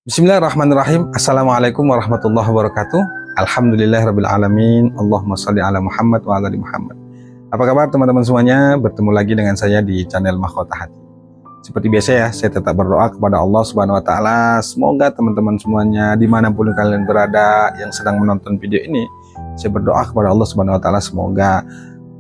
Bismillahirrahmanirrahim. Assalamualaikum warahmatullahi wabarakatuh. Alhamdulillahirrabbilalamin. Allahumma sholli ala Muhammad wa ala ali Muhammad. Apa kabar teman-teman semuanya? Bertemu lagi dengan saya di channel Mahkota Hati. Seperti biasa ya, saya tetap berdoa kepada Allah Subhanahu wa Ta'ala. Semoga teman-teman semuanya dimanapun kalian berada yang sedang menonton video ini, saya berdoa kepada Allah Subhanahu wa Ta'ala, semoga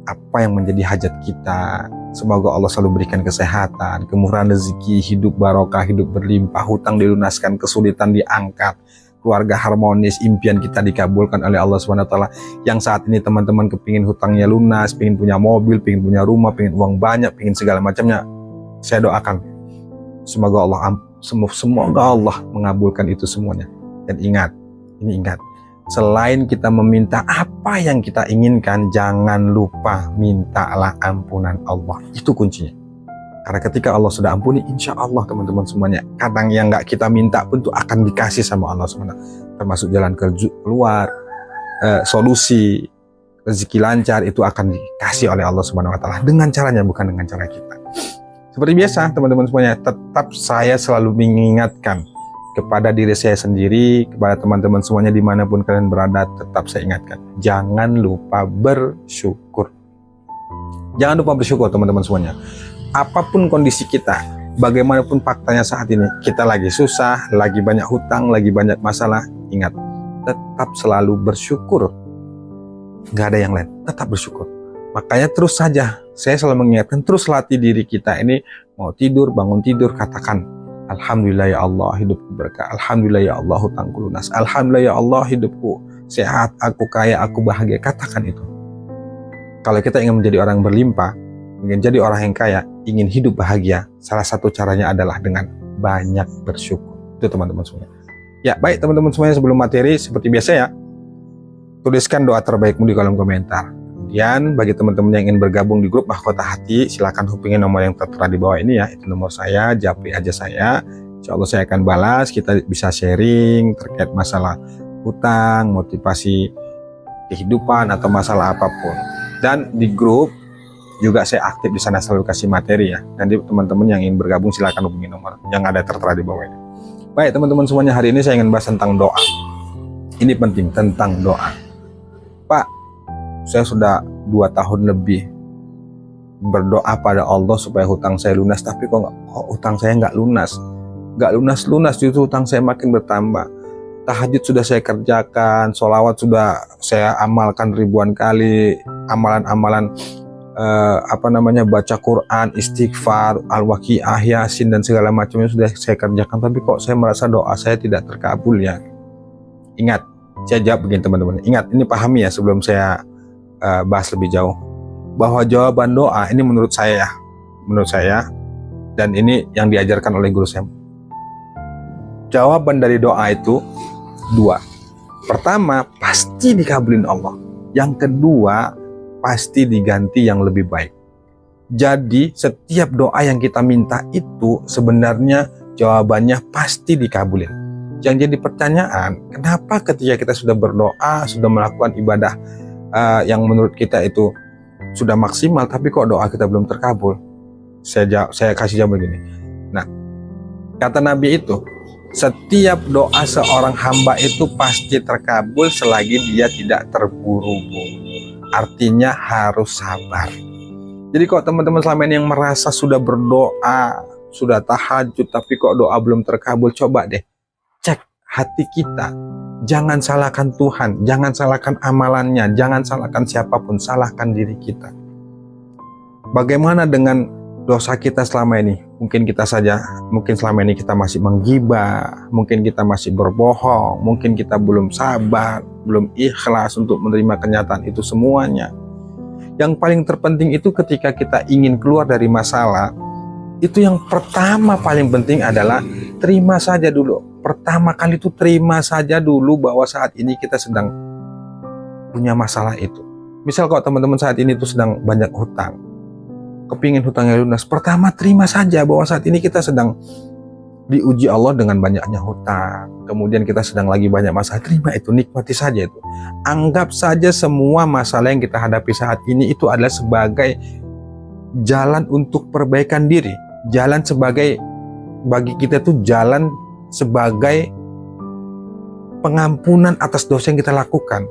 apa yang menjadi hajat kita, semoga Allah selalu berikan kesehatan, kemurahan rezeki, hidup barokah, hidup berlimpah, hutang dilunaskan, kesulitan diangkat, keluarga harmonis, impian kita dikabulkan oleh Allah Subhanahu wa Ta'ala. Yang saat ini teman-teman kepingin hutangnya lunas, pingin punya mobil, pingin punya rumah, pingin uang banyak, pingin segala macamnya, saya doakan semoga Allah mengabulkan itu semuanya. Dan ingat, selain kita meminta apa yang kita inginkan, jangan lupa mintalah ampunan Allah. Itu kuncinya. Karena ketika Allah sudah ampuni, insya Allah teman-teman semuanya, kadang yang nggak kita minta pun itu akan dikasih sama Allah SWT. Termasuk jalan keluar, solusi, rezeki lancar, itu akan dikasih oleh Allah SWT. Dengan caranya, bukan dengan cara kita. Seperti biasa teman-teman semuanya, tetap saya selalu mengingatkan kepada diri saya sendiri, kepada teman-teman semuanya dimanapun kalian berada, tetap saya ingatkan, jangan lupa bersyukur. Jangan lupa bersyukur teman-teman semuanya. Apapun kondisi kita, bagaimanapun faktanya saat ini, kita lagi susah, lagi banyak hutang, lagi banyak masalah, ingat, tetap selalu bersyukur. Gak ada yang lain, tetap bersyukur. Makanya terus saja, saya selalu mengingatkan, terus latih diri kita ini, mau tidur, bangun tidur, katakan, Alhamdulillah ya Allah, hidupku berkah. Alhamdulillah ya Allah, hutangku lunas. Alhamdulillah ya Allah, hidupku sehat, aku kaya, aku bahagia. Katakan itu. Kalau kita ingin menjadi orang berlimpah, ingin jadi orang yang kaya, ingin hidup bahagia, salah satu caranya adalah dengan banyak bersyukur. Itu teman-teman semuanya. Ya, baik teman-teman semuanya, sebelum materi, seperti biasa ya, tuliskan doa terbaikmu di kolom komentar. Kemudian bagi teman-teman yang ingin bergabung di grup Mahkota Hati, silakan hubungi nomor yang tertera di bawah ini ya. Itu nomor saya, japri aja saya. Insya Allah saya akan balas. Kita bisa sharing terkait masalah hutang, motivasi kehidupan, atau masalah apapun. Dan di grup juga saya aktif di sana, selalu kasih materi ya. Nanti teman-teman yang ingin bergabung silakan hubungi nomor yang ada tertera di bawah ini. Baik teman-teman semuanya, hari ini saya ingin bahas tentang doa. Ini penting, tentang doa. Pak, saya sudah 2 tahun lebih berdoa pada Allah supaya hutang saya lunas, tapi kok hutang saya nggak lunas, justru hutang saya makin bertambah. Tahajud sudah saya kerjakan, sholawat sudah saya amalkan ribuan kali, amalan-amalan baca Quran, istighfar, al-waqiah, yasin, dan segala macamnya sudah saya kerjakan, tapi kok saya merasa doa saya tidak terkabul ya. Ingat, saya jawab begini teman-teman, ingat, ini pahami ya sebelum saya bahas lebih jauh, bahwa jawaban doa ini menurut saya, dan ini yang diajarkan oleh guru saya, jawaban dari doa itu 2. Pertama, pasti dikabulin Allah. Yang kedua, pasti diganti yang lebih baik. Jadi setiap doa yang kita minta itu sebenarnya jawabannya pasti dikabulin. Yang jadi pertanyaan, kenapa ketika kita sudah berdoa, sudah melakukan ibadah yang menurut kita itu sudah maksimal, tapi kok doa kita belum terkabul? Saya kasih jawab begini. Nah, kata Nabi itu, setiap doa seorang hamba itu pasti terkabul selagi dia tidak terburu-buru. Artinya harus sabar. Jadi kok teman-teman selama ini yang merasa sudah berdoa, sudah tahajud, tapi kok doa belum terkabul, coba deh cek hati kita. Jangan salahkan Tuhan, jangan salahkan amalannya, jangan salahkan siapapun, salahkan diri kita. Bagaimana dengan dosa kita selama ini? Mungkin selama ini kita masih menggibah, mungkin kita masih berbohong, mungkin kita belum sabar, belum ikhlas untuk menerima kenyataan itu semuanya. Yang paling terpenting itu ketika kita ingin keluar dari masalah, itu yang pertama paling penting adalah terima saja dulu. Pertama kali itu terima saja dulu bahwa saat ini kita sedang punya masalah itu. Misal kalau teman-teman saat ini itu sedang banyak hutang, kepingin hutangnya lunas, pertama terima saja bahwa saat ini kita sedang diuji Allah dengan banyaknya hutang. Kemudian kita sedang lagi banyak masalah, terima itu, nikmati saja itu. Anggap saja semua masalah yang kita hadapi saat ini itu adalah sebagai jalan untuk perbaikan diri. Jalan sebagai, bagi kita tuh jalan sebagai pengampunan atas dosa yang kita lakukan.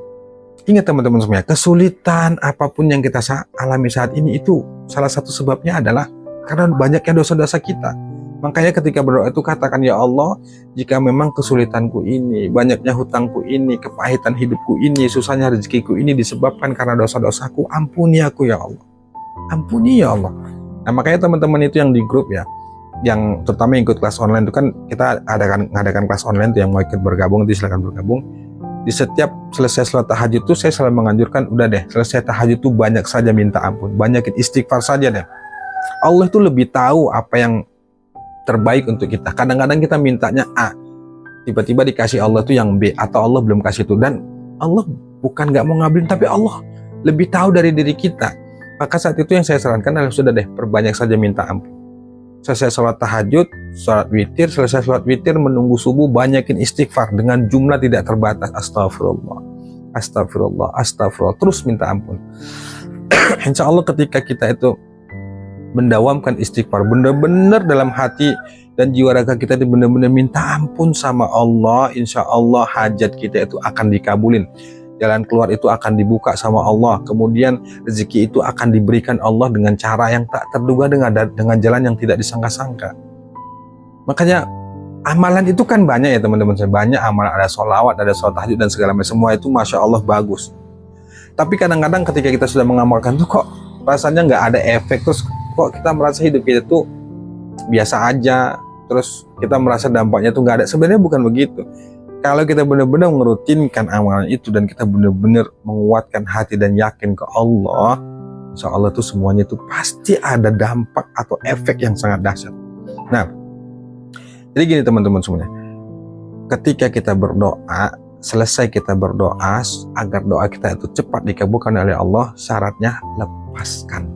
Ingat teman-teman semuanya, kesulitan apapun yang kita alami saat ini itu salah satu sebabnya adalah karena banyaknya dosa-dosa kita. Makanya ketika berdoa itu katakan, ya Allah, jika memang kesulitanku ini, banyaknya hutangku ini, kepahitan hidupku ini, susahnya rezekiku ini disebabkan karena dosa-dosaku, ampuni aku ya Allah. Ampuni ya Allah. Nah makanya teman-teman itu yang di grup ya, yang terutama ikut kelas online itu kan kita ngadakan kelas online tuh, yang mau ikut bergabung itu silakan bergabung. Di setiap selesai sholat tahajud itu saya selalu menganjurkan, udah deh selesai tahajud itu banyak saja minta ampun, banyakin istighfar saja deh. Allah itu lebih tahu apa yang terbaik untuk kita. Kadang-kadang kita mintanya A, tiba-tiba dikasih Allah itu yang B, atau Allah belum kasih itu. Dan Allah bukan nggak mau ngabulin, tapi Allah lebih tahu dari diri kita. Maka saat itu yang saya sarankan adalah sudah deh, perbanyak saja minta ampun. Selesai sholat tahajud, sholat witir, selesai sholat witir menunggu subuh, banyakin istighfar dengan jumlah tidak terbatas. Astagfirullah, astagfirullah, astagfirullah, terus minta ampun. Insya Allah ketika kita itu mendawamkan istighfar benar-benar dalam hati dan jiwa raga kita itu benar-benar minta ampun sama Allah, insya Allah hajat kita itu akan dikabulin, jalan keluar itu akan dibuka sama Allah, kemudian rezeki itu akan diberikan Allah dengan cara yang tak terduga, dengan jalan yang tidak disangka-sangka. Makanya amalan itu kan banyak ya teman-teman, banyak amalan, ada sholawat, ada sholat tahajud dan segala macam, semua itu masya Allah bagus. Tapi kadang-kadang ketika kita sudah mengamalkan tuh kok rasanya nggak ada efek, terus kok kita merasa hidup kita tuh biasa aja, terus kita merasa dampaknya tuh nggak ada. Sebenarnya bukan begitu. Kalau kita benar-benar merutinkan amalan itu dan kita benar-benar menguatkan hati dan yakin ke Allah, insya Allah tuh semuanya itu pasti ada dampak atau efek yang sangat dahsyat. Nah, jadi gini teman-teman semuanya, ketika kita berdoa, selesai kita berdoa agar doa kita itu cepat dikabulkan oleh Allah, syaratnya lepaskan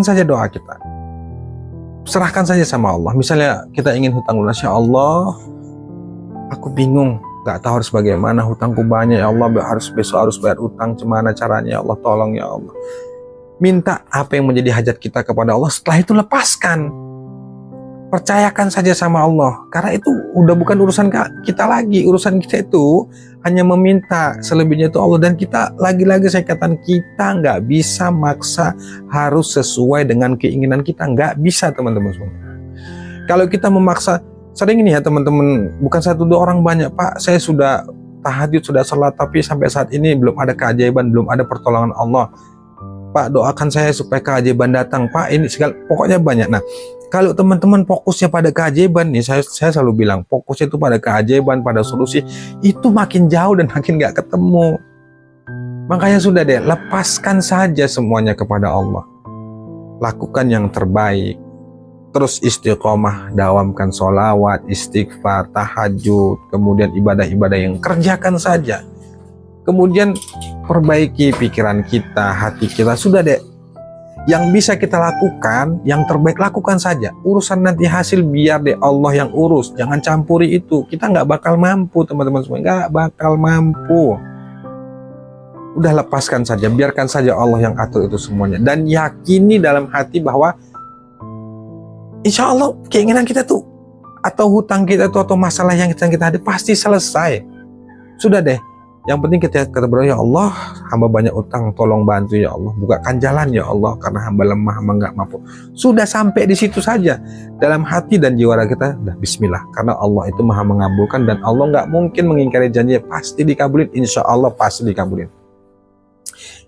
saja doa kita, serahkan saja sama Allah. Misalnya kita ingin hutang lunas, ya Allah, aku bingung, gak tahu harus bagaimana, hutangku banyak ya Allah, besok harus bayar hutang, gimana caranya ya Allah, tolong ya Allah. Minta apa yang menjadi hajat kita kepada Allah, setelah itu lepaskan, percayakan saja sama Allah, karena itu udah bukan urusan kita lagi. Urusan kita itu hanya meminta, selebihnya itu Allah. Dan kita lagi-lagi saya katakan, kita nggak bisa maksa harus sesuai dengan keinginan kita, nggak bisa teman-teman semua. Kalau kita memaksa, sering ini ya teman-teman, bukan satu dua orang, banyak, Pak saya sudah tahajud, sudah sholat, tapi sampai saat ini belum ada keajaiban, belum ada pertolongan Allah. Pak doakan saya supaya keajaiban datang, Pak ini segala, pokoknya banyak. Nah kalau teman-teman fokusnya pada keajaiban nih, saya selalu bilang fokusnya itu pada keajaiban, pada solusi, itu makin jauh dan makin gak ketemu. Makanya sudah deh, lepaskan saja semuanya kepada Allah, lakukan yang terbaik, terus istiqomah, dawamkan sholawat, istighfar, tahajud, kemudian ibadah-ibadah yang kerjakan saja, kemudian perbaiki pikiran kita, hati kita, sudah deh. Yang bisa kita lakukan, yang terbaik lakukan saja. Urusan nanti hasil biar deh Allah yang urus. Jangan campuri itu. Kita nggak bakal mampu teman-teman semua. Nggak bakal mampu. Udah lepaskan saja. Biarkan saja Allah yang atur itu semuanya. Dan yakini dalam hati bahwa insya Allah keinginan kita tuh, atau hutang kita tuh, atau masalah yang kita hadapi pasti selesai. Sudah deh. Yang penting kita berdoa, ya Allah, hamba banyak utang, tolong bantu ya Allah, bukakan jalan ya Allah, karena hamba lemah, hamba nggak mampu. Sudah sampai di situ saja, dalam hati dan jiwa kita, dah Bismillah, karena Allah itu maha mengabulkan dan Allah nggak mungkin mengingkari janji, pasti dikabulin, insya Allah pasti dikabulin.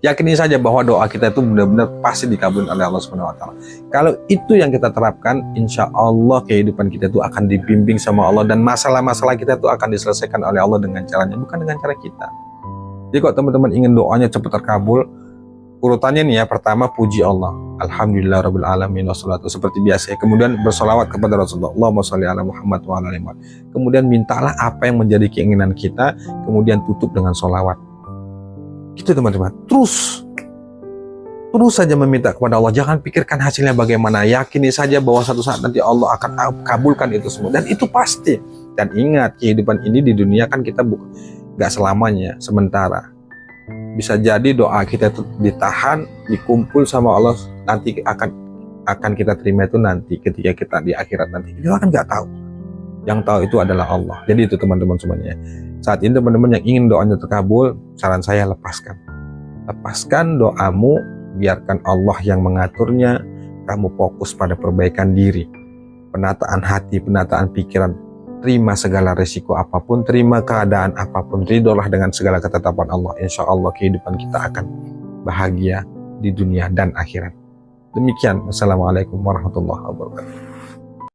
Yakini saja bahwa doa kita itu benar-benar pasti dikabulin oleh Allah Subhanahu Wa Taala. Kalau itu yang kita terapkan, insya Allah kehidupan kita itu akan dibimbing sama Allah dan masalah-masalah kita itu akan diselesaikan oleh Allah dengan caranya, bukan dengan cara kita. Jadi kalau teman-teman ingin doanya cepat terkabul, urutannya nih ya, pertama puji Allah, Alhamdulillahirabbil alamin wassalatu, seperti biasa. Kemudian bersolawat kepada Rasulullah, Allahumma sholli ala Muhammad wa ala ali Muhammad. Kemudian mintalah apa yang menjadi keinginan kita, kemudian tutup dengan solawat. Gitu teman-teman, terus saja meminta kepada Allah, jangan pikirkan hasilnya bagaimana, yakini saja bahwa satu saat nanti Allah akan kabulkan itu semua, dan itu pasti. Dan ingat, kehidupan ini di dunia kan kita gak selamanya, sementara. Bisa jadi doa kita itu ditahan, dikumpul sama Allah, nanti akan kita terima itu nanti ketika kita di akhirat nanti, kita kan gak tahu. Yang tahu itu adalah Allah. Jadi itu teman-teman semuanya. Saat ini teman-teman yang ingin doanya terkabul, saran saya lepaskan. Lepaskan doamu, biarkan Allah yang mengaturnya. Kamu fokus pada perbaikan diri, penataan hati, penataan pikiran. Terima segala risiko apapun, terima keadaan apapun, ridholah dengan segala ketetapan Allah. Insya Allah kehidupan kita akan bahagia di dunia dan akhirat. Demikian, wassalamualaikum warahmatullahi wabarakatuh.